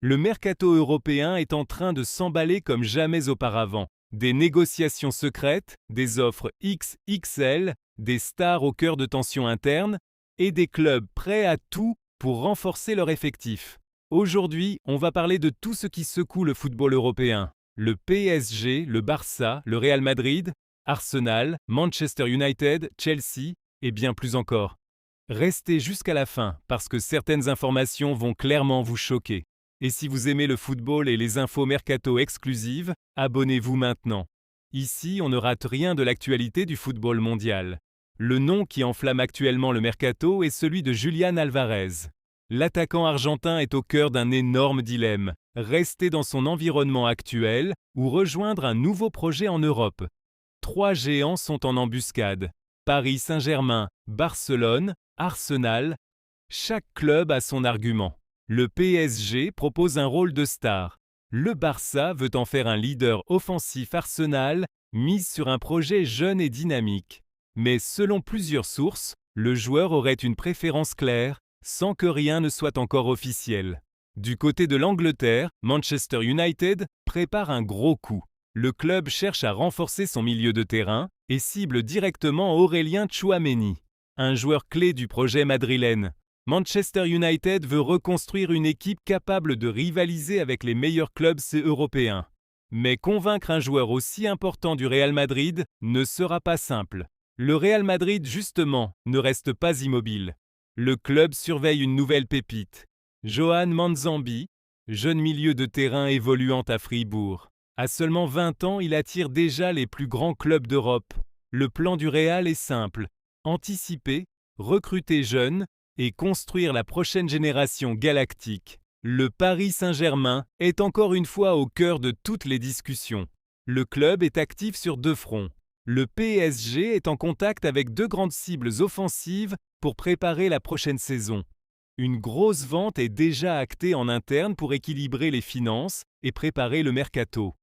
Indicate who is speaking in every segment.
Speaker 1: Le mercato européen est en train de s'emballer comme jamais auparavant. Des négociations secrètes, des offres XXL, des stars au cœur de tensions internes et des clubs prêts à tout pour renforcer leur effectif. Aujourd'hui, on va parler de tout ce qui secoue le football européen. Le PSG, le Barça, le Real Madrid, Arsenal, Manchester United, Chelsea et bien plus encore. Restez jusqu'à la fin parce que certaines informations vont clairement vous choquer. Et si vous aimez le football et les infos mercato exclusives, abonnez-vous maintenant. Ici, on ne rate rien de l'actualité du football mondial. Le nom qui enflamme actuellement le mercato est celui de Julián Álvarez. L'attaquant argentin est au cœur d'un énorme dilemme. Rester dans son environnement actuel ou rejoindre un nouveau projet en Europe. Trois géants sont en embuscade. Paris Saint-Germain, Barcelone, Arsenal. Chaque club a son argument. Le PSG propose un rôle de star. Le Barça veut en faire un leader offensif Arsenal, mise sur un projet jeune et dynamique. Mais selon plusieurs sources, le joueur aurait une préférence claire, sans que rien ne soit encore officiel. Du côté de l'Angleterre, Manchester United prépare un gros coup. Le club cherche à renforcer son milieu de terrain et cible directement Aurélien Tchouaméni, un joueur clé du projet madrilène. Manchester United veut reconstruire une équipe capable de rivaliser avec les meilleurs clubs européens. Mais convaincre un joueur aussi important du Real Madrid ne sera pas simple. Le Real Madrid, justement, ne reste pas immobile. Le club surveille une nouvelle pépite. Johan Manzambi, jeune milieu de terrain évoluant à Fribourg. À seulement 20 ans, il attire déjà les plus grands clubs d'Europe. Le plan du Real est simple. Anticiper, recruter jeunes et construire la prochaine génération galactique. Le Paris Saint-Germain est encore une fois au cœur de toutes les discussions. Le club est actif sur deux fronts. Le PSG est en contact avec deux grandes cibles offensives pour préparer la prochaine saison. Une grosse vente est déjà actée en interne pour équilibrer les finances et préparer le mercato.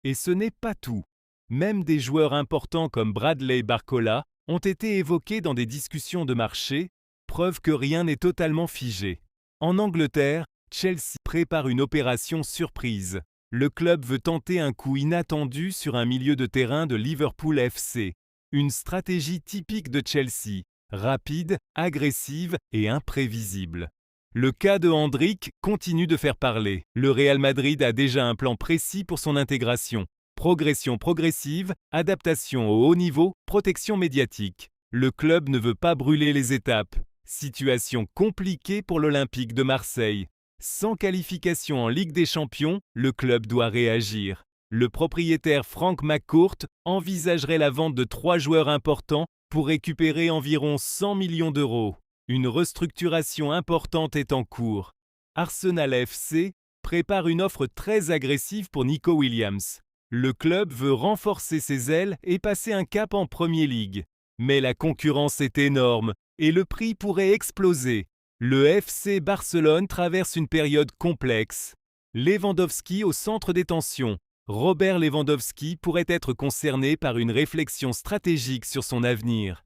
Speaker 1: Et ce n'est pas tout. Même des joueurs importants comme Bradley Barcola ont été évoqués dans des discussions de marché, preuve que rien n'est totalement figé. En Angleterre, Chelsea prépare une opération surprise. Le club veut tenter un coup inattendu sur un milieu de terrain de Liverpool FC. Une stratégie typique de Chelsea, rapide, agressive et imprévisible. Le cas de Hendrick continue de faire parler. Le Real Madrid a déjà un plan précis pour son intégration. Progression progressive, adaptation au haut niveau, protection médiatique. Le club ne veut pas brûler les étapes. Situation compliquée pour l'Olympique de Marseille. Sans qualification en Ligue des Champions, le club doit réagir. Le propriétaire Frank McCourt envisagerait la vente de 3 joueurs importants pour récupérer environ 100 millions d'euros. Une restructuration importante est en cours. Arsenal FC prépare une offre très agressive pour Nico Williams. Le club veut renforcer ses ailes et passer un cap en Premier League. Mais la concurrence est énorme et le prix pourrait exploser. Le FC Barcelone traverse une période complexe. Lewandowski au centre des tensions. Robert Lewandowski pourrait être concerné par une réflexion stratégique sur son avenir.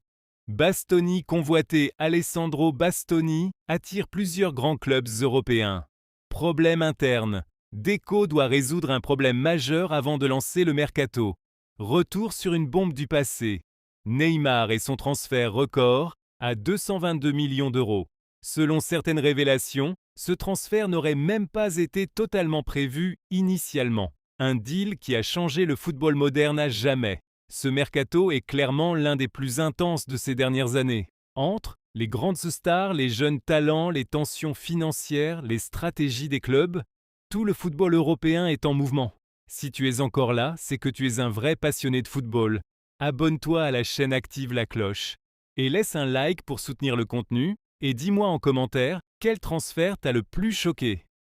Speaker 1: Bastoni convoité Alessandro Bastoni attire plusieurs grands clubs européens. Problème interne. Deco doit résoudre un problème majeur avant de lancer le mercato. Retour sur une bombe du passé. Neymar et son transfert record à 222 millions d'euros. Selon certaines révélations, ce transfert n'aurait même pas été totalement prévu initialement. Un deal qui a changé le football moderne à jamais. Ce mercato est clairement l'un des plus intenses de ces dernières années. Entre les grandes stars, les jeunes talents, les tensions financières, les stratégies des clubs, tout le football européen est en mouvement. Si tu es encore là, c'est que tu es un vrai passionné de football. Abonne-toi à la chaîne, active la cloche. Et laisse un like pour soutenir le contenu. Et dis-moi en commentaire, quel transfert t'a le plus choqué ?